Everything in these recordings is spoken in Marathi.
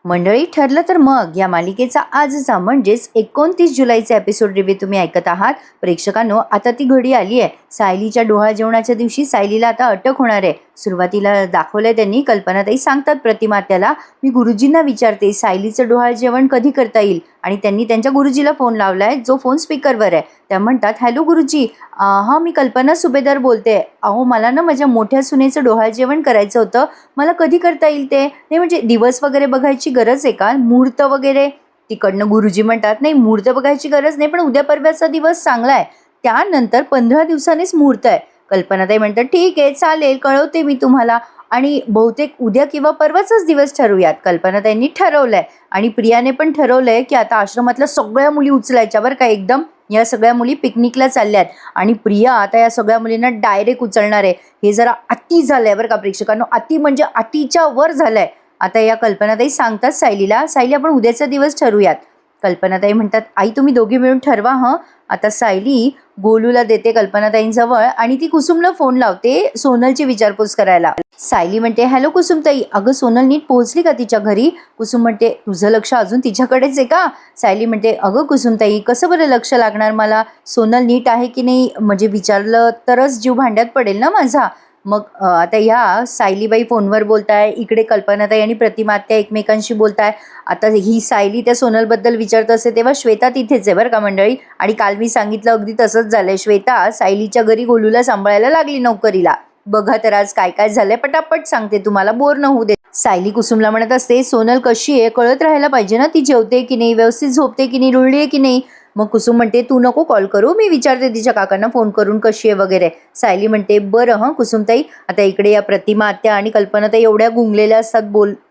मंडळी, ठरलं तर मग या मालिकेचा आजचा म्हणजेच 29 जुलैचा एपिसोड रिव्ह्यू तुम्ही ऐकत आहात. प्रेक्षकांनो, आता ती घडी आली आहे. सायलीच्या डोहाळ जेवणाच्या दिवशी सायलीला आता अटक होणार आहे. सुरुवातीला दाखवलंय त्यांनी. कल्पनाताई सांगतात प्रतिमात्याला, मी गुरुजींना विचारते सायलीचं डोहाळ जेवण कधी करता येईल. आणि त्यांनी त्यांच्या गुरुजीला फोन लावलाय, जो फोन स्पीकरवर आहे. त्या म्हणतात, हॅलो गुरुजी, हां मी कल्पना सुभेदार बोलते. अहो मला ना माझ्या मोठ्या सुनेचं डोहाळ जेवण करायचं होतं. मला कधी करता येईल ते? नाही म्हणजे दिवस वगैरे बघायची गरज आहे का? मुहूर्त वगैरे? तिकडनं गुरुजी म्हणतात, नाही मुहूर्त बघायची गरज नाही, पण उद्या परवाचा दिवस चांगला आहे. त्यानंतर 15 दिवसांनीच मुहूर्त आहे. कल्पनाताई म्हणतात, ठीक आहे चालेल, कळवते मी तुम्हाला. आणि बहुतेक उद्या किंवा परवाचाच दिवस ठरवूयात. कल्पनाताईंनी ठरवलंय आणि प्रियाने पण ठरवलंय की आता आश्रमातल्या सगळ्या मुली उचलायच्या बरं का एकदम. या सगळ्या मुली पिकनिकला चालल्यात आणि प्रिया आता या सगळ्या मुलींना डायरेक्ट उचलणार आहे. हे जरा अति झालंय बरं का प्रेक्षकांनो. अति म्हणजे अतिच्या वर झालंय. आता या कल्पनाताई सांगतात सायलीला, सायली आपण उद्याचा दिवस ठरवूयात. कल्पनाताई म्हणतात, आई तुम्ही दोघी मिळून ठरवा हं. आता सायली गोलूला देते कल्पनाताईंजवळ आणि ती कुसुमला फोन लावते सोनलची विचारपूस करायला. सायली म्हणते, हॅलो कुसुमताई, अगं सोनल नीट पोहोचली का तिच्या घरी? कुसुम म्हणते, तुझं लक्ष अजून तिच्याकडेच आहे का? सायली म्हणते, अगं कुसुमताई कसं बरं लक्ष लागणार मला? सोनल नीट आहे की नाही म्हणजे विचारलं तरच जीव भांड्यात पडेल ना माझा. मग आता ह्या सायलीबाई फोनवर बोलताय, इकडे कल्पनाताई आणि प्रतिमात्या एकमेकांशी बोलताय. आता ही सायली त्या सोनलबद्दल विचारत असते तेव्हा श्वेता तिथेच आहे बरं का मंडळी. आणि काल मी सांगितलं अगदी तसंच झालंय. श्वेता सायलीच्या घरी गोलूला सांभाळायला लागली नोकरीला. बघा तर आज काय काय झालंय, पटापट सांगते तुम्हाला, बोर न होऊ दे. सायली कुसुमला म्हणत असते, सोनल कशी आहे कळत राहायला पाहिजे ना, ती जेवते की नाही, व्यवस्थित झोपते की नाही, रुळली आहे की नाही. मग कुसुम म्हणते, तू नको कॉल करू, मी विचारते तिच्या काकांना फोन करून कशी आहे वगैरे. सायली म्हणते, बरं हं कुसुमताई. आता इकडे या प्रतिमा आत्या आणि कल्पनाताई एवढ्या गुंगलेल्या असतात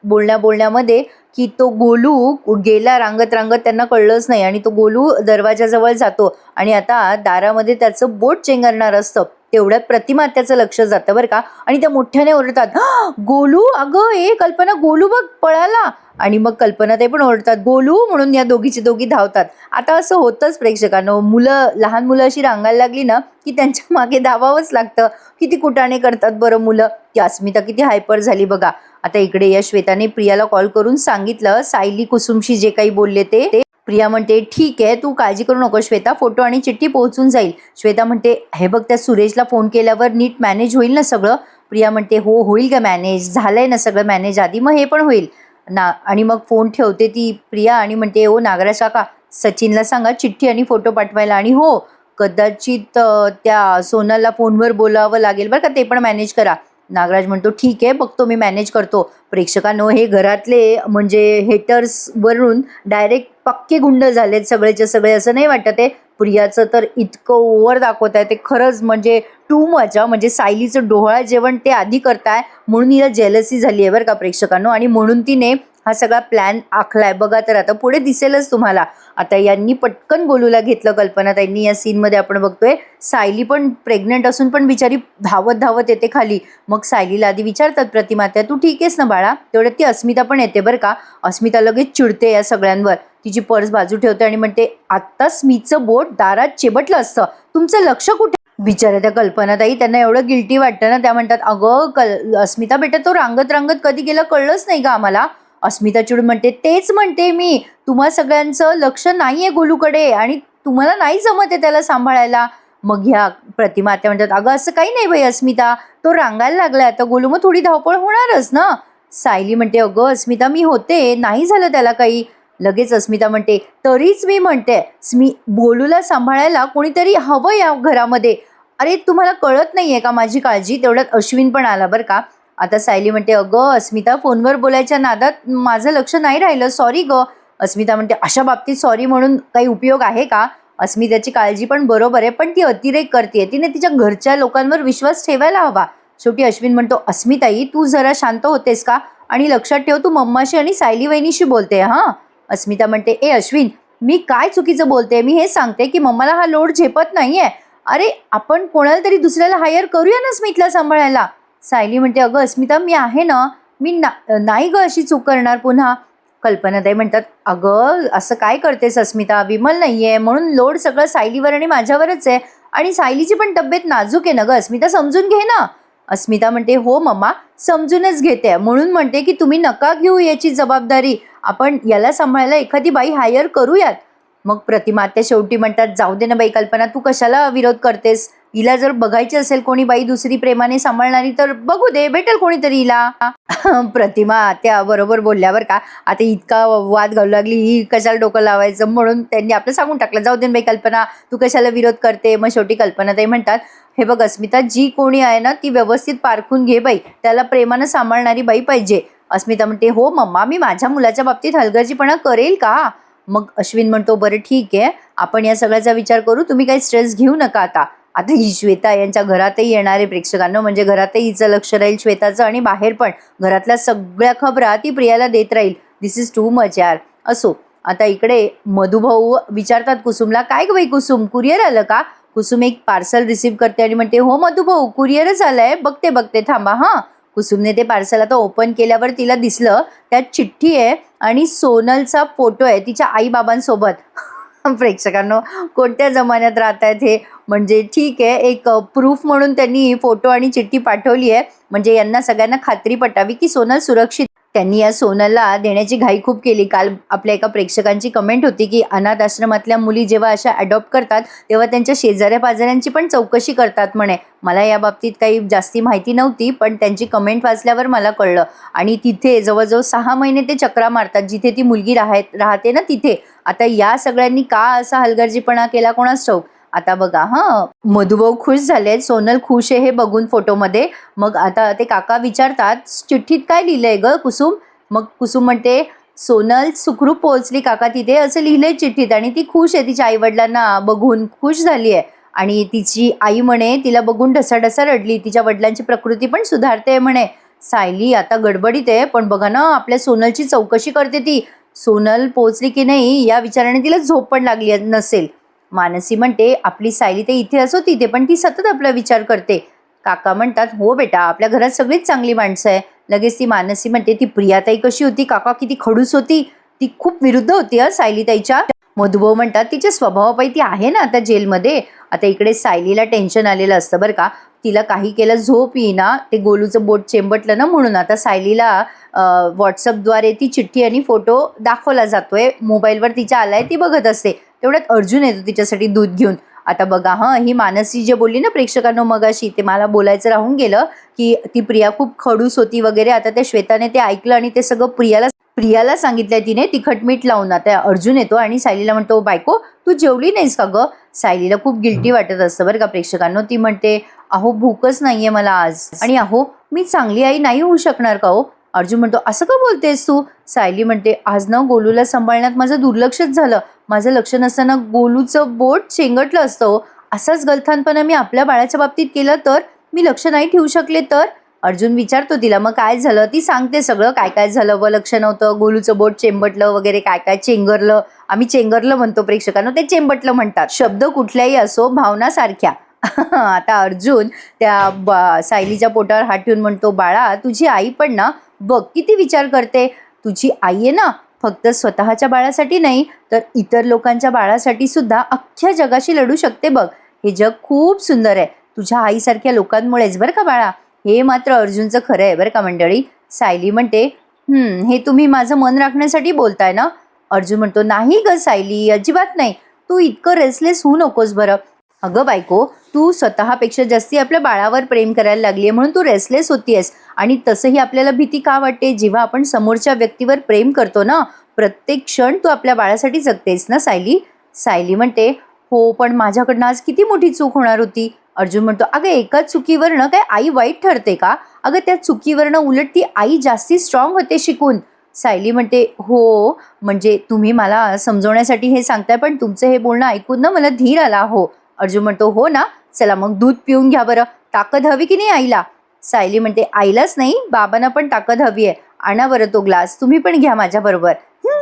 बोलण्यामध्ये की तो गोलू गेला रांगत रांगत, त्यांना कळलंच नाही. आणि तो गोलू दरवाजाजवळ जातो आणि आता दारामध्ये त्याचं बोट चेंगरणार असतं. तेवढ्यात प्रतिमा त्याचं लक्ष जातं बरं का. आणि त्या मोठ्याने ओरडतात, गोलू, अगं ए कल्पना, गोलू बघ पळाला. आणि मग कल्पना ते पण ओरडतात, गोलू म्हणून. या दोघीची दोघी धावतात. आता असं होतंच प्रेक्षकांनो, लहान मुलं अशी रांगायला लागली ना की त्यांच्या मागे धावावंच लागतं. किती कुटाणे करतात बरं मुलं. ती अस्मिता किती हायपर झाली बघा. आता इकडे या श्वेताने प्रियाला कॉल करून सांगितलं सायली कुसुमशी जे काही बोलले ते. प्रिया म्हणते, ठीक आहे तू काळजी करू नको श्वेता, फोटो आणि चिठ्ठी पोहोचून जाईल. श्वेता म्हणते, हे बघ त्या सुरेशला फोन केल्यावर नीट मॅनेज होईल ना सगळं? प्रिया म्हणते, हो होईल का मॅनेज, झालंय ना सगळं मॅनेज आधी, मग हे पण होईल ना. आणि मग फोन ठेवते ती प्रिया आणि म्हणते, ओ नागराज काका, सचिनला सांगा चिठ्ठी आणि फोटो पाठवायला. आणि हो कदाचित त्या सोनलला फोनवर बोलावं लागेल बरं का, ते पण मॅनेज करा. नागराज म्हणतो, ठीक आहे बघतो मी, मॅनेज करतो. प्रेक्षकांनो, हे घरातले म्हणजे हेटर्स वरून डायरेक्ट पक्के गुंड झालेत सगळेचे सगळे, असं नाही वाटत आहे? प्रियाचं तर इतकं ओव्हर दाखवत आहे ते, खरंच म्हणजे टू मच. म्हणजे सायलीचं डोहाळ जेवण ते आधी करताय म्हणून हिला जेलसी झाली आहे बरं का प्रेक्षकांनो. आणि म्हणून तिने हा सगळा प्लॅन आखलाय. बघा तर आता पुढे दिसेलच तुम्हाला. आता यांनी पटकन गोलूला घेतलं कल्पनाताईंनी. या सीनमध्ये आपण बघतोय सायली पण प्रेग्नंट असून पण बिचारी धावत धावत येते खाली. मग सायलीला आधी विचारतात प्रतिमात्या, तू ठीक आहेस ना बाळा? तेवढ्यात ती अस्मिता पण येते बरं का. अस्मिता लगेच चिडते या सगळ्यांवर. तिची पर्स बाजू ठेवते आणि म्हणते, आत्ता स्मितचं बोट दारात चेबटलं असतं, तुमचं लक्ष कुठे? बिचाऱ्या त्या कल्पनाताई, त्यांना एवढं गिल्टी वाटतं ना, त्या म्हणतात, अगं अस्मिता बेटा, तो रांगत रांगत कधी गेला कळलंच नाही का आम्हाला? अस्मिता चिडून म्हणते, तेच म्हणते मी, तुम्हा सगळ्यांचं लक्ष नाहीये गोलूकडे आणि तुम्हाला नाही जमत आहे त्याला सांभाळायला. मग ह्या प्रतिमा त्या म्हणतात, अगं असं काही नाही बाई अस्मिता, तो रांगायला लागलाय आता गोलू, मग थोडी धावपळ होणारच ना. सायली म्हणते, अगं अस्मिता मी होते, नाही झालं त्याला काही. लगेच अस्मिता म्हणते, तरीच मी म्हणते गोलूला सांभाळायला कोणीतरी हवं या घरामध्ये. अरे तुम्हाला कळत नाहीये का माझी काळजी? तेवढ्यात अश्विन पण आला बरं का. आता सायली म्हणते, अगं अस्मिता, फोनवर बोलायच्या नादात माझं लक्ष नाही राहिलं, सॉरी ग. अस्मिता म्हणते, अशा बाबतीत सॉरी म्हणून काही उपयोग आहे का? अस्मिताची काळजी पण बरोबर आहे, पण ती अतिरेक करते. तिने तिच्या घरच्या लोकांवर विश्वास ठेवायला हवा. शेवटी अश्विन म्हणतो, अस्मिताई तू जरा शांत होतेस का? आणि लक्षात ठेव, तू मम्माशी आणि सायली वहिनीशी बोलते हां. अस्मिता म्हणते, ए अश्विन, मी काय चुकीचं बोलते? मी हे सांगते की मम्माला हा लोड झेपत नाहीये. अरे आपण कोणाला तरी दुसऱ्याला हायर करूया ना स्मितला सांभाळायला. सायली म्हणते, अगं अस्मिता मी आहे ना, मी नाही ग अशी चूक करणार पुन्हा. कल्पनाताई म्हणतात, अगं असं काय करतेस अस्मिता, विमल नाहीये म्हणून लोड सगळं सायलीवर आणि माझ्यावरच आहे. आणि सायलीची पण तब्येत नाजूक आहे ना ग अस्मिता, समजून घे ना. अस्मिता म्हणते हो मम्मा, समजूनच घेते, म्हणून म्हणते की तुम्ही नका घेऊ याची जबाबदारी, आपण याला सांभाळायला एखादी बाई हायर करूयात. मग प्रतिमा त्या शेवटी म्हणतात जाऊ दे ना बाई कल्पना, तू कशाला विरोध करतेस, हिला जर बघायची असेल कोणी बाई दुसरी प्रेमाने सांभाळणारी तर बघू दे, भेटेल कोणीतरी हिला. प्रतिमा त्या बरोबर बोलल्यावर का आता इतका वाद घालू लागली, ही कशाला डोकं लावायचं, म्हणून त्यांनी आपलं सांगून टाकलं जाऊ दे बाई कल्पना, तू कशाला विरोध करते. मग शेवटी कल्पना ताई म्हणतात हे बघ अस्मिता, जी कोणी आहे ना ती व्यवस्थित पारखून घे बाई, त्याला प्रेमानं सांभाळणारी बाई पाहिजे. अस्मिता म्हणते हो मम्मा, मी माझ्या मुलाच्या बाबतीत हलगर्जीपणा करेल का. मग अश्विन म्हणतो बरं ठीक आहे, आपण या सगळ्याचा विचार करू, तुम्ही काही स्ट्रेस घेऊ नका. आता ही श्वेता यांच्या घरातही येणारे प्रेक्षकांना, म्हणजे घरातही हिचं लक्ष राहील श्वेताचं, आणि बाहेर पण घरातल्या सगळ्या खबरा ती प्रियाला देत राहील. दिस इज टू मच यार. असो, आता इकडे मधुभाऊ विचारतात कुसुमला, काय ग बाई कुसुम, कुरिअर आलं का. कुसुम एक पार्सल रिसीव्ह करते आणि म्हणते हो मधुभाऊ, कुरिअरच आलंय, बघते थांबा हां. कुसुमने ते पार्सल आता ओपन केल्यावर तिला दिसलं त्यात चिठ्ठी आहे आणि सोनलचा फोटो आहे तिच्या आईबाबांसोबत. प्रेक्षकांनो, कोणत्या जमान्यात राहत आहेत हे. म्हणजे ठीक आहे, एक प्रूफ म्हणून त्यांनी फोटो आणि चिठ्ठी पाठवली आहे, म्हणजे यांना सगळ्यांना खात्री पटावी की सोनल सुरक्षित. त्यांनी या सोनलला देण्याची घाई खूप केली. काल आपल्या एका प्रेक्षकांची कमेंट होती की अनाथ आश्रमातल्या मुली जेव्हा अशा अडॉप्ट करतात तेव्हा त्यांच्या शेजाऱ्या पाजाऱ्यांची पण चौकशी करतात म्हणे. मला या बाबतीत काही जास्ती माहिती नव्हती, पण त्यांची कमेंट वाचल्यावर मला कळलं. आणि तिथे जवळजवळ 6 महिने ते चक्रा मारतात जिथे ती मुलगी राहते ना तिथे. आता या सगळ्यांनी का असा हलगर्जीपणा केला कोणास ठाऊक. आता बघा हां, मधुभाऊ खुश झालेत, सोनल खुश आहे हे बघून फोटोमध्ये. मग आता ते काका विचारतात चिठ्ठीत काय लिहिलंय ग कुसुम. मग कुसुम म्हणते सोनल सुखरूप पोहोचली काका तिथे, असं लिहिलंय चिठ्ठीत, आणि ती खुश आहे, तिच्या आईवडिलांना बघून खुश झाली आहे. आणि तिची आई म्हणे तिला बघून ढसाढसा रडली, तिच्या वडिलांची प्रकृती पण सुधारते म्हणे. सायली आता गडबडीत आहे, पण बघा ना आपल्या सोनलची चौकशी करते ती. सोनल पोहोचली की नाही या विचाराने तिला झोप पण लागली नसेल. मानसी म्हणते आपली सायली तर इथे असो तिथे, पण ती सतत आपला विचार करते. काका म्हणतात हो बेटा, आपल्या घरात सगळीच चांगली माणसं आहे. लगेच ती मानसी म्हणते ती प्रियाताई कशी होती काका, किती खडूस होती, ती खूप विरुद्ध होती सायलीताईच्या. मधुभाऊ म्हणतात तिच्या स्वभावापायी ती आहे ना आता जेलमध्ये. आता इकडे सायलीला टेन्शन आलेलं असतं बरं का, तिला काही केलं झोप येईना, ते गोलूचं बोट चेंबटलं ना, म्हणून आता सायलीला व्हॉट्सअपद्वारे ती चिठ्ठी आणि फोटो दाखवला जातोय, मोबाईलवर तिच्या आलाय, ती बघत असते. तेवढ्यात अर्जुन येतो तिच्यासाठी दूध घेऊन. आता बघा हां, ही मानसी जे बोलली ना प्रेक्षकांनो मगाशी, ते मला बोलायचं राहून गेलं की ती प्रिया खूप खडूस होती वगैरे. आता त्या श्वेताने ते ऐकलं आणि ते सगळं प्रियाला सांगितलंय तिने तिखट मीठ लावून. आता अर्जुन येतो आणि सायलीला म्हणतो बायको तू जेवली नाहीस का ग. सायलीला खूप गिल्टी वाटत असतं बरं का प्रेक्षकांनो. ती म्हणते अहो भूकच नाहीये मला आज, आणि अहो मी चांगली आई नाही होऊ शकणार का हो. अर्जुन म्हणतो असं का बोलतेस तू. सायली म्हणते आज ना गोलूला सांभाळण्यात माझं दुर्लक्षच झालं, माझं लक्ष नसताना गोलूचं बोट चेंगटलं असतं हो. असाच गलथानपणा मी आपल्या बाळाच्या बाबतीत केलं तर, मी लक्ष नाही ठेवू शकले तर. अर्जुन विचारतो तिला मग काय झालं, ती सांगते सगळं काय काय झालं, व लक्ष नव्हतं, गोलूचं बोट चेंबटलं वगैरे काय काय, चेंगरलं. आम्ही चेंगरलं म्हणतो प्रेक्षकांनो, ते चेंबटलं म्हणतात. शब्द कुठल्याही असो, भावना सारख्या. आता अर्जुन त्या सायलीच्या पोटावर हात ठेवून म्हणतो बाळा तुझी आई पण ना बघ किती विचार करते. तुझी आई आहे ना फक्त स्वतःच्या बाळासाठी नाही तर इतर लोकांच्या बाळासाठी सुद्धा अख्ख्या जगाशी लढू शकते बघ. हे जग खूप सुंदर आहे तुझ्या आईसारख्या लोकांमुळेच बरं का बाळा. हे मात्र अर्जुनचं खरं आहे बरं का मंडळी. सायली म्हणते हे तुम्ही माझं मन राखण्यासाठी बोलताय ना. अर्जुन म्हणतो नाही ग सायली, अजिबात नाही. तू इतकं रेसलेस होऊ नकोस बरं. अगं बायको, तू स्वतःपेक्षा जास्ती आपल्या बाळावर प्रेम करायला लागली आहे म्हणून तू रेसलेस होतीयस. आणि तसंही आपल्याला भीती का वाटते जेव्हा आपण समोरच्या व्यक्तीवर प्रेम करतो ना. प्रत्येक क्षण तू आपल्या बाळासाठी जगतेस ना सायली. सायली म्हणते हो पण माझ्याकडनं आज किती मोठी चूक होणार होती. अर्जुन म्हणतो अगं एका चुकीवरनं काय आई वाईट ठरते का. अगं त्या चुकीवरनं उलट ती आई जास्ती स्ट्रॉंग होते शिकून. सायली म्हणते हो म्हणजे तुम्ही मला समजवण्यासाठी हे सांगताय, पण तुमचं हे बोलणं ऐकून ना मला धीर आला हो. अर्जुन म्हणतो हो ना, चला मग दूध पिऊन घ्या बरं, ताकद हवी की नाही आईला. सायली म्हणते आईलाच नाही बाबांना पण ताकद हवी आहे, आणा बरं तो ग्लास, तुम्ही पण घ्या माझ्याबरोबर.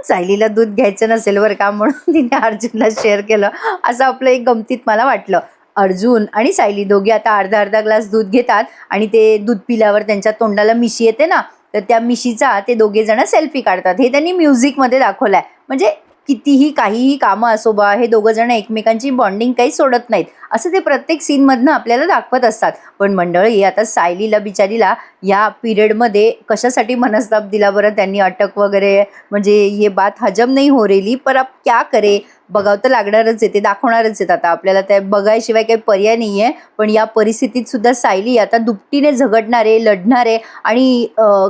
सायलीला दूध घ्यायचं नसेल बरं का म्हणून तिने अर्जुनला शेअर केलं, असं आपलं एक गमतीत मला वाटलं. अर्जुन आणि सायली दोघे आता अर्धा अर्धा ग्लास दूध घेतात आणि ते दूध पिल्यावर त्यांच्या तोंडाला मिशी येते ना, तर त्या मिशीचा ते दोघे जण सेल्फी काढतात. हे त्यांनी म्युझिकमध्ये दाखवलंय. म्हणजे कितीही काहीही कामं असो बा, हे दोघं जण एकमेकांची बॉन्डिंग काही सोडत नाहीत, असं ते प्रत्येक सीनमधनं आपल्याला दाखवत असतात. पण मंडळी, आता सायलीला बिचारीला या पिरियडमध्ये कशासाठी मनस्ताप दिला बरं त्यांनी, अटक वगैरे, म्हणजे ये बात हजम नाही हो रेली, पर अब क्या करे, बघावं तर लागणारच आहे, ते दाखवणारच आहेत आता आपल्याला, त्या बघायशिवाय काही पर्याय नाही आहे. पण या परिस्थितीत सुद्धा सायली आता दुपटीने झगडणारे, लढणारे आणि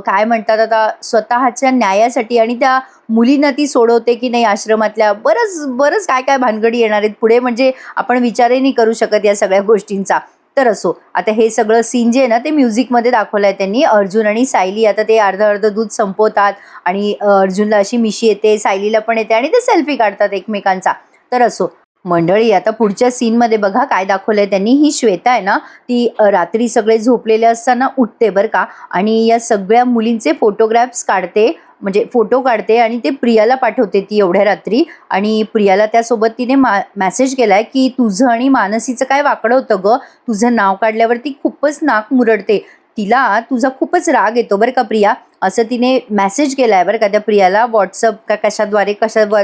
काय म्हणतात आता, स्वतःच्या न्यायासाठी आणि त्या मुलींना ती सोडवते की नाही आश्रमातल्या, बरंच बरंच काय काय भानगडी येणार आहेत पुढे, म्हणजे आपण विचारही नाही करू शकत या सगळ्या गोष्टींचा. तर असो, आता हे सगळं सीन जे आहे ना, ते म्युझिकमध्ये दाखवलं आहे त्यांनी. अर्जुन आणि सायली आता ते अर्धं अर्धं दूध संपवतात आणि अर्जुनला अशी मिशी येते, सायलीला पण येते आणि ते सेल्फी काढतात एकमेकांचा. तर असो मंडळी, आता पुढच्या सीनमध्ये बघा काय दाखवलंय त्यांनी. ही श्वेता आहे ना, ती रात्री सगळे झोपलेले असताना उठते बरं का, आणि या सगळ्या मुलींचे फोटोग्राफ्स काढते, म्हणजे फोटो काढते आणि ते प्रियाला पाठवते ती एवढ्या रात्री. आणि प्रियाला त्यासोबत तिने मेसेज केलाय की तुझं आणि मानसीचं काय वाकडं होतं ग, तुझं नाव काढल्यावरती खूपच नाक मुरडते, तिला तुझा खूपच राग येतो बरं का प्रिया, असं तिने मेसेज केलाय बरं का त्या प्रियाला. व्हॉट्सअप का कशाद्वारे,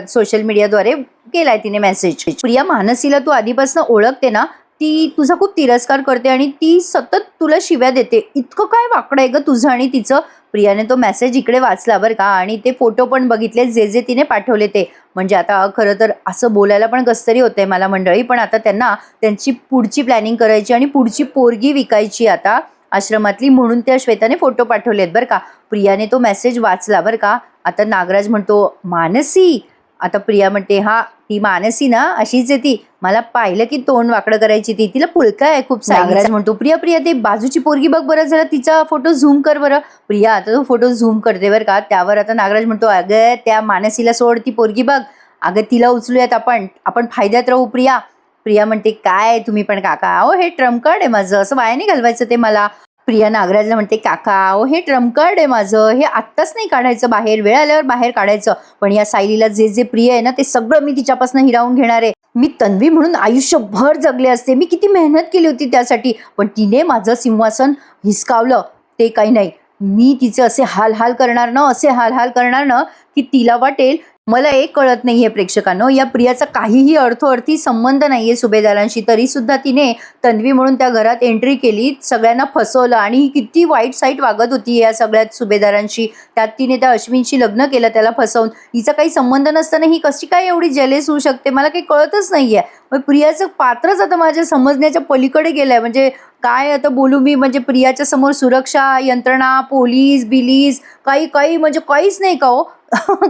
सोशल मीडियाद्वारे केलाय तिने मेसेज. प्रिया, मानसीला तू आधीपासून ओळखते ना, ती तुझा खूप तिरस्कार करते आणि ती सतत तुला शिव्या देते, इतकं काय वाकडं आहे ग तुझं आणि तिचं. प्रियाने तो मेसेज इकडे वाचला बरं का, आणि ते फोटो पण बघितले जे जे तिने पाठवले ते. म्हणजे आता खरं तर असं बोलायला पण कसं तरी होतंय मला मंडळी, पण आता त्यांना त्यांची पुढची प्लॅनिंग करायची आणि पुढची पोरगी विकायची आता आश्रमातली, म्हणून त्या श्वेताने फोटो पाठवलेत बरं का. प्रियाने तो मेसेज वाचला बरं का. आता नागराज म्हणतो, मानसी. आता प्रिया म्हणते, हा ती मानसी ना, अशीच आहे ती, मला पाहिलं की तोंड वाकडं करायची, ती तिला पुळका आहे खूप. नागराज म्हणतो, प्रिया प्रिया ते बाजूची पोरगी बघ बरं, जरा तिचा फोटो झूम कर बरं. प्रिया आता तो फोटो झूम करते बरं का. त्यावर आता नागराज म्हणतो, अगं त्या मानसीला सोड, ती पोरगी बघ, अगं तिला उचलूयात आपण, आपण फायद्यात राहू प्रिया. प्रिया म्हणते, काय तुम्ही पण काका, अहो हे ट्रम्प कार्ड आहे माझं, असं वाया नाही घालवायचं ते मला. प्रिया नागराजला म्हणते, काका अहो हे ट्रम्प कार्ड आहे माझं, हे आत्ताच नाही काढायचं बाहेर, वेळ आल्यावर बाहेर काढायचं. पण या सायलीला जे जे प्रिय आहे ना, ते सगळं मी तिच्यापासून हिरावून घेणार आहे. मी तन्वी म्हणून आयुष्यभर जगले असते, मी किती मेहनत केली होती त्यासाठी, पण तिने माझं सिंहासन हिसकावलं, ते काही नाही. मी तिचे असे हाल हाल करणार ना, असे हाल हाल करणार ना, की तिला वाटेल. मला एक कळत नाहीये प्रेक्षकांनो, या प्रियाचा काहीही अर्थोअर्थी संबंध नाहीये सुभेदारांशी, तरी सुद्धा तिने तन्वी म्हणून त्या घरात एंट्री केली, सगळ्यांना फसवलं, आणि ही किती वाईट साईट वागत होती या सगळ्यात सुभेदारांशी. त्यात तिने त्या अश्विनशी लग्न केलं त्याला फसवून. हिचा काही संबंध नसताना ही कशी काय एवढी जेलेस होऊ शकते, मला काही कळतच नाहीये. मग प्रियाचं पात्रच आता माझ्या समजण्याच्या पलीकडे गेलंय. म्हणजे काय आता बोलू मी, म्हणजे प्रियाच्या समोर सुरक्षा यंत्रणा, पोलीस बिलीस काही काही म्हणजे काहीच नाही का हो.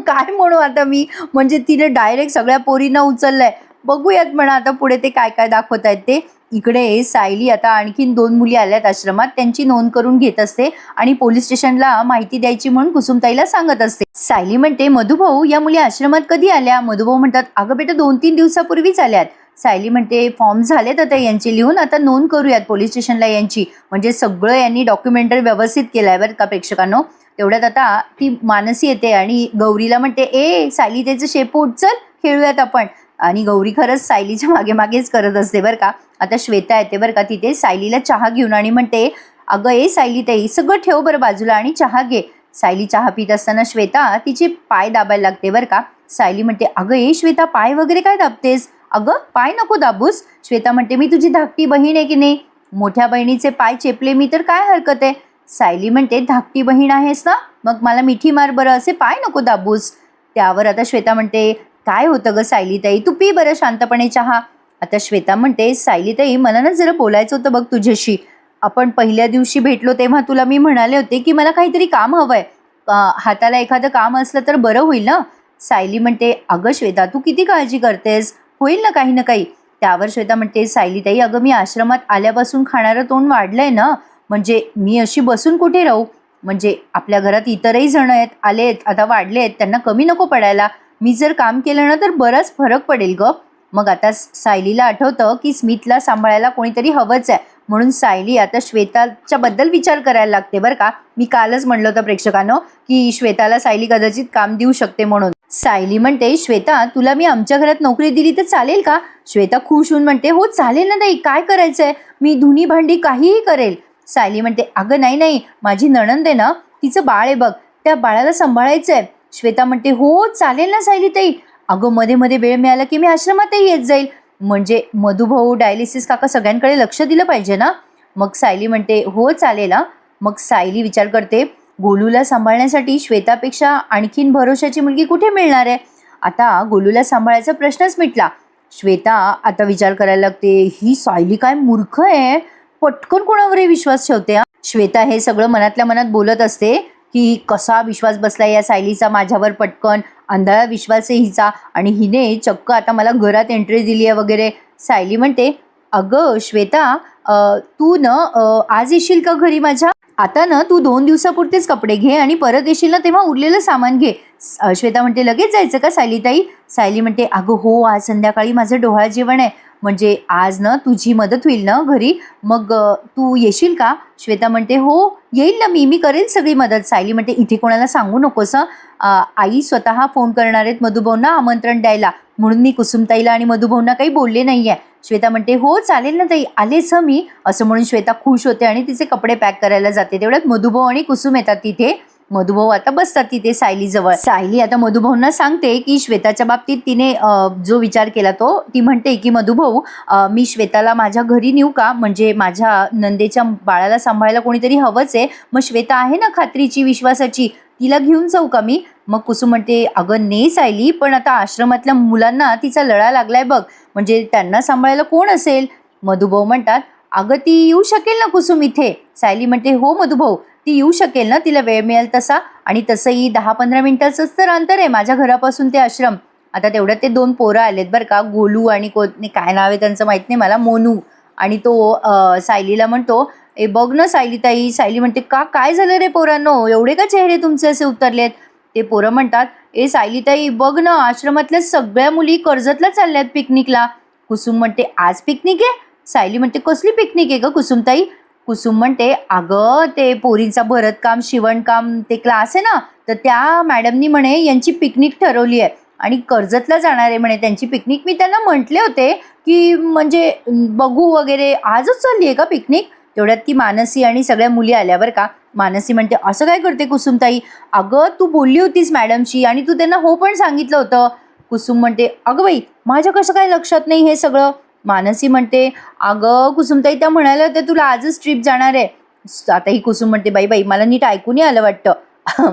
काय म्हणू आता मी, म्हणजे तिने डायरेक्ट सगळ्या पोरींना उचललंय. बघूयात म्हणा आता पुढे ते काय काय दाखवतायत ते. इकडे सायली आता आणखीन 2 मुली आल्यात आश्रमात, त्यांची नोंद करून घेत असते आणि पोलीस स्टेशनला माहिती द्यायची म्हणून कुसुमताईला सांगत असते. सायली म्हणते, मधुभाऊ या मुली आश्रमात कधी आल्या. मधुभाऊ म्हणतात, अगं बेटा 2-3 दिवसापूर्वीच आल्यात. सायली म्हणते, फॉर्म झालेत आता यांचे लिहून, आता नोंद करूयात पोलीस स्टेशनला यांची. म्हणजे सगळं यांनी डॉक्युमेंटरी व्यवस्थित केलंय बरं का प्रेक्षकांनो. तेवढ्यात आता ती मानसी येते आणि गौरीला म्हणते, ए सायली त्याचं शेपूट, चल खेळूयात आपण. आणि गौरी खरंच सायलीच्या मागे मागेच करत असते बरं का. आता श्वेता येते बरं का तिथे सायलीला चहा घेऊन आणि म्हणते, अगं ए सायली ताई, सगळं ठेव बरं बाजूला आणि चहा घे. सायली चहा पित असताना श्वेता तिचे पाय दाबायला लागते बरं का. सायली म्हणते, अगं ए श्वेता, पाय वगैरे काय दाबतेस, अगं पाय नको दाबूस. श्वेता म्हणते, मी तुझी धाकटी बहीण आहे की नाही, मोठ्या बहिणीचे पाय चेपले मी तर काय हरकत आहे. सायली म्हणते, धाकटी बहीण आहेस ना, मग मला मिठी मार बरं, असे पाय नको दाबूस. त्यावर आता श्वेता म्हणते, काय होतं ग सायलीताई, तू पी बरं शांतपणे चहा. आता श्वेता म्हणते, सायलीताई मला ना जरा बोलायचं होतं बघ तुझ्याशी. आपण पहिल्या दिवशी भेटलो तेव्हा तुला मी म्हणाले होते की मला काहीतरी काम हवंय, हाताला एखादं काम असलं तर बरं होईल ना. सायली म्हणते, अगं श्वेता तू किती काळजी करतेस, होईल ना काही ना काही. त्यावर श्वेता म्हणते, सायलीताई अगं मी आश्रमात आल्यापासून खाणारं तोंड वाढलंय ना, म्हणजे मी अशी बसून कुठे राहू, म्हणजे आपल्या घरात इतरही जण आहेत, आलेत आता वाढले आहेत, त्यांना कमी नको पडायला. मी जर काम केलं ना तर बराच फरक पडेल ग. मग आता सायलीला आठवतं की स्मितला सांभाळायला कोणीतरी हवंच आहे, म्हणून सायली आता श्वेताच्या बद्दल विचार करायला लागते बरं का. मी कालच म्हणलं होतं प्रेक्षकांनो की श्वेताला सायली कदाचित काम देऊ शकते म्हणून. सायली म्हणते, श्वेता तुला मी आमच्या घरात नोकरी दिली तर चालेल का. श्वेता खुश होऊन म्हणते, हो चालेल ना ताई, काय करायचंय, मी धुनी भांडी काहीही करेल. सायली म्हणते, अगं नाही नाही, माझी नणंद आहे ना, तिचं बाळ आहे बघ, त्या बाळाला सांभाळायचंय. श्वेता म्हणते, हो चालेल ना सायली ताई, अगं मध्ये मध्ये वेळ मिळाला की मी आश्रमातही येत जाईल, म्हणजे मधुभाऊ, डायलिसिस काका सगळ्यांकडे लक्ष दिलं पाहिजे ना. मग सायली म्हणते हो चालेल हा. मग सायली विचार करते, गोलूला सांभाळण्यासाठी श्वेतापेक्षा आणखीन भरोशाची मुलगी कुठे मिळणार आहे. आता गोलूला सांभाळायचा प्रश्नच मिटला. श्वेता आता विचार करायला लागते, ही सायली काय मूर्ख आहे, पटकन कोणावरही विश्वास ठेवते हा. श्वेता हे सगळं मनातल्या मनात बोलत असते की कसा विश्वास बसला या सायलीचा माझ्यावर, पटकन आंधळा विश्वास आहे हिचा, आणि हिने चक्क आता मला घरात एंट्री दिली आहे वगैरे. सायली म्हणते, अगं श्वेता, तू न आज येशील का घरी माझ्या. आता ना तू 2 दिवसापुरतेच कपडे घे आणि परत येशील ना तेव्हा उरलेलं सामान घे. श्वेता म्हणते, लगेच जायचं का सायलीताई. सायली म्हणते, अगं हो, आज संध्याकाळी माझं डोहाळ जेवण आहे, म्हणजे आज ना तुझी मदत होईल ना घरी, मग तू येशील का. श्वेता म्हणते, हो येईल ना, मी करेल सगळी मदत. सायली म्हणते, इथे कोणाला सांगू नकोस हं. आई स्वतः फोन करणार आहेत मधुभाऊंना आमंत्रण द्यायला, म्हणून मी कुसुमताईला आणि मधुभाऊंना काही बोलले नाहीये. श्वेता म्हणते, हो चालेल ना ताई, आलेच हं मी. असं म्हणून श्वेता खुश होते आणि तिचे कपडे पॅक करायला जाते. तेवढ्यात मधुभाऊ आणि कुसुम येतात तिथे. मधुभाऊ आता बसतात तिथे सायलीजवळ. सायली आता मधुभाऊंना सांगते की श्वेताच्या बाबतीत तिने जो विचार केला तो. ती म्हणते की मधुभाऊ, मी श्वेताला माझ्या घरी नेऊ का, म्हणजे माझ्या नंदेच्या बाळाला सांभाळायला कोणीतरी हवंच आहे, मग श्वेता आहे ना खात्रीची विश्वासाची, तिला घेऊन जाऊ का मी. मग कुसुम म्हणते, अगं ने सायली, पण आता आश्रमातल्या मुलांना तिचा लळा लागलाय बघ, म्हणजे त्यांना सांभाळायला कोण असेल. मधुभाऊ म्हणतात, अगं ती येऊ शकेल ना कुसुम इथे. सायली म्हणते, हो मधुभाऊ, ती येऊ शकेल ना, तिला वेळ मिळेल तसा, आणि तसंही 10-15 मिनिटाचंच तर अंतर आहे माझ्या घरापासून ते आश्रम. आता तेवढ्यात ते 2 पोरं आलेत बरं का, गोलू आणि काय नाव आहे त्यांचं माहीत नाही मला, मोनू. आणि तो सायलीला म्हणतो, ए बघ ना सायलीताई. सायली म्हणते, का काय झालं रे पोरांनो, एवढे का चेहरे तुमचे असे उतरलेत. ते पोरं म्हणतात, ए सायलीताई बघ ना, आश्रमातल्या सगळ्या मुली कर्जतला चालल्यात पिकनिकला. कुसुम म्हणते, आज पिकनिक आहे. सायली म्हणते, कसली पिकनिक आहे ग कुसुमताई. कुसुम म्हणते, अगं ते पोरींचा भरतकाम शिवणकाम ते क्लास आहे ना, तर त्या मॅडमनी म्हणे यांची पिकनिक ठरवली आहे आणि कर्जतला जाणार आहे म्हणे त्यांची पिकनिक. मी त्यांना म्हटले होते की म्हणजे बघू वगैरे, आजच चालली आहे का पिकनिक. तेवढ्यात ती मानसी आणि सगळ्या मुली आल्या बरं का. मानसी म्हणते, असं काय करते कुसुमताई, अगं तू बोलली होतीस मॅडमशी आणि तू त्यांना हो पण सांगितलं होतं. कुसुम म्हणते, अगं बाई माझ्या कसं काय लक्षात नाही हे सगळं. मानसी म्हणते, अगं कुसुमताई त्या म्हणाल्या होत्या तुला आजच ट्रिप जाणार आहे. आता ही कुसुम म्हणते, बाई मला नीट ऐकून आलं वाटतं.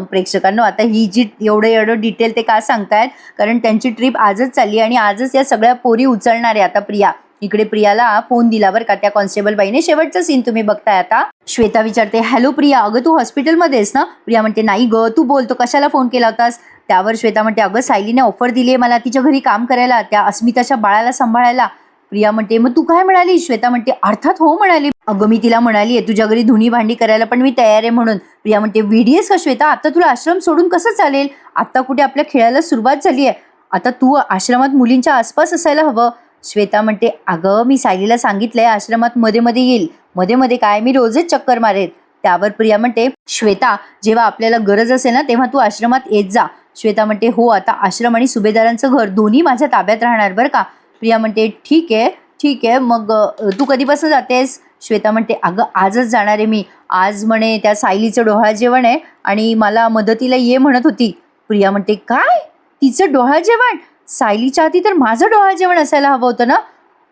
प्रेक्षकांनो, आता ही जी एवढं डिटेल ते का सांगतायत, कारण त्यांची ट्रिप आजच चालली आणि आजच या सगळ्या पोरी उचलणार आहे. आता प्रिया इकडे, प्रियाला फोन दिला बरं का त्या कॉन्स्टेबल बाईने. शेवटचा सीन तुम्ही बघताय आता. श्वेता विचारते, हॅलो प्रिया, अगं तू हॉस्पिटलमध्ये आहेस ना. प्रिया म्हणते, नाही ग, तू बोलतो कशाला फोन केला होतास. त्यावर श्वेता म्हणते, अगं सायलीने ऑफर दिली आहे मला तिच्या घरी काम करायला, त्या अस्मिताच्या बाळाला सांभाळायला. प्रिया म्हणते, मग तू काय म्हणाली. श्वेता म्हणते, अर्थात हो म्हणाली. अगं मी तिला म्हणाली आहे तुझ्या घरी धुणी भांडी करायला पण मी तयार आहे म्हणून. प्रिया म्हणते, व्हिडिओस का श्वेता, आता तुला आश्रम सोडून कसं चालेल, आता कुठे आपल्या खेळायला सुरुवात झाली आहे, आता तू आश्रमात मुलींच्या आसपास असायला हवं. श्वेता म्हणते, अगं मी सायलीला सांगितलंय आश्रमात मध्ये मध्ये येईल. मध्ये मध्ये काय, मी रोजच चक्कर मारेल. त्यावर प्रिया म्हणते, श्वेता जेव्हा आपल्याला गरज असेल ना तेव्हा तू आश्रमात येत जा. श्वेता म्हणते, हो आता आश्रम आणि सुभेदारांचं घर दोन्ही माझ्या ताब्यात राहणार बरं का. प्रिया म्हणते, ठीक आहे मग तू कधीपासून जातेस. श्वेता म्हणते, अगं आजच जाणार आहे मी, आज म्हणे त्या सायलीचं डोहाळ जेवण आहे आणि मला मदतीला ये म्हणत होती. प्रिया म्हणते, काय तिचं डोहाळ जेवण, सायलीच्या आधी तर माझं डोहाळ जेवण असायला हवं होतं ना.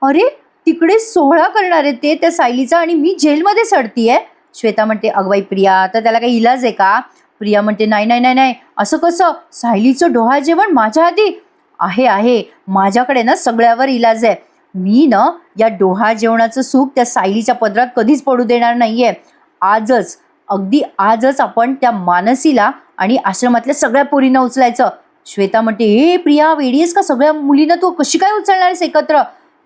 अरे तिकडे सोहळा करणार आहे ते त्या सायलीचा आणि मी जेलमध्ये सडतीये. श्वेता म्हणते, अगं बाई प्रिया, तर त्याला काही इलाज आहे का. प्रिया म्हणते, नाही असं कसं, सायलीचं डोहाळ जेवण माझ्या आधी आहे माझ्याकडे ना सगळ्यावर इलाज आहे. मी ना या डोहाळ जेवणाचं सुख त्या सायलीच्या पदरात कधीच पडू देणार नाहीये. अगदी आजच आपण त्या मानसीला आणि आश्रमातल्या सगळ्या पोरींना उचलायचं. श्वेता म्हणते, हे प्रिया वेडीस का, सगळ्या मुलींना तू कशी काय उचलणार आहेस एकत्र.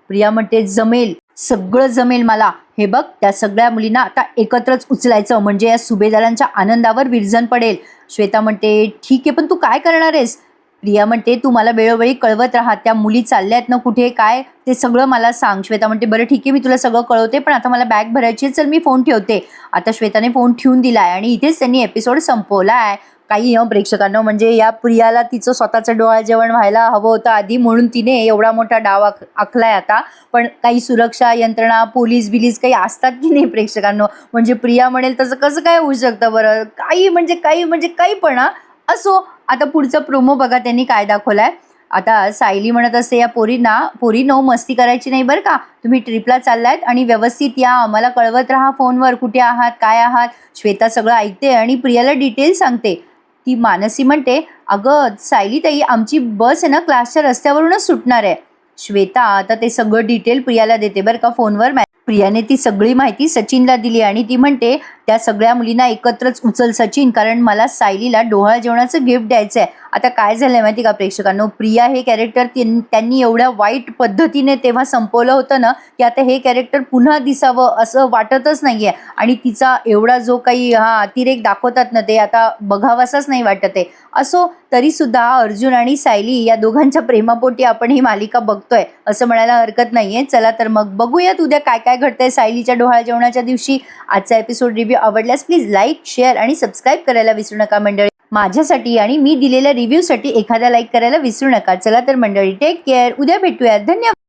प्रिया म्हणते, जमेल, सगळं जमेल मला. हे बघ, त्या सगळ्या मुलींना आता एकत्रच उचलायचं, म्हणजे या सुभेदारांच्या आनंदावर विरजन पडेल. श्वेता म्हणते, ठीक आहे, पण तू काय करणार आहेस. प्रिया म्हणते, तू मला वेळोवेळी कळवत राहा, त्या मुली चालल्यात ना कुठे काय ते सगळं मला सांग. श्वेता म्हणते, बरं ठीक आहे, मी तुला सगळं कळवते, पण आता मला बॅग भरायची आहे, चल मी फोन ठेवते. आता श्वेताने फोन ठेवून दिलाय आणि इथेच त्यांनी एपिसोड संपवला आहे. काही प्रेक्षकांना, म्हणजे या प्रियाला तिचं स्वतःचं डोहाळ जेवण व्हायला हवं होतं आधी, म्हणून तिने एवढा मोठा डाव आखलाय आता. पण काही सुरक्षा यंत्रणा, पोलीस बिलीस काही असतात की नाही प्रेक्षकांनो, म्हणजे प्रिया म्हणेल तसं कसं काय होऊ शकतं बरं. काही पण असो. आता पुढचा प्रोमो बघा त्यांनी काय दाखवलाय. आता सायली म्हणत असते या पोरीनो मस्ती करायची नाही बरं का, तुम्ही ट्रिपला चाललायत आणि व्यवस्थित या, आम्हाला कळवत राहा फोनवर कुठे आहात काय आहात. श्वेता सगळं ऐकते आणि प्रियाला डिटेल सांगते. ती मानसी म्हणते अगं सायली ताई आमची बस आहे ना क्लासच्या रस्त्यावरूनच सुटणार आहे. श्वेता आता ते सगळं डिटेल प्रियाला देते बरं का फोनवर. प्रियाने ती सगळी माहिती सचिनला दिली आणि ती म्हणते त्या सगळ्या मुलींना एकत्रच उचल सचिन, कारण मला सायलीला डोहाळ जेवणाचं गिफ्ट द्यायचं आहे. आता काय झालंय माहिती का प्रेक्षकांनो, प्रिया हे कॅरेक्टर त्यांनी एवढ्या वाईट पद्धतीने तेव्हा संपवलं होतं ना की आता हे कॅरेक्टर पुन्हा दिसावं असं वाटतच नाहीये. आणि तिचा एवढा जो काही अतिरेक दाखवतात ना ते आता बघावासाच नाही वाटत आहे. असो तरी सुद्धा अर्जुन आणि सायली या दोघांच्या प्रेमापोटी आपण ही मालिका बघतोय असं म्हणायला हरकत नाहीये. चला तर मग बघूयात उद्या काय काय घडतंय सायलीच्या डोहाळ जेवणाच्या दिवशी. आजचा एपिसोड रिव्ह्यू आवडल्यास प्लीज लाईक शेअर आणि सबस्क्राईब करायला विसरू नका मंडळी. माझ्यासाठी आणि मी दिलेल्या रिव्ह्यूसाठी एखादा लाईक करायला विसरू नका. चला तर मंडळी टेक केअर, उद्या भेटूयात, धन्यवाद.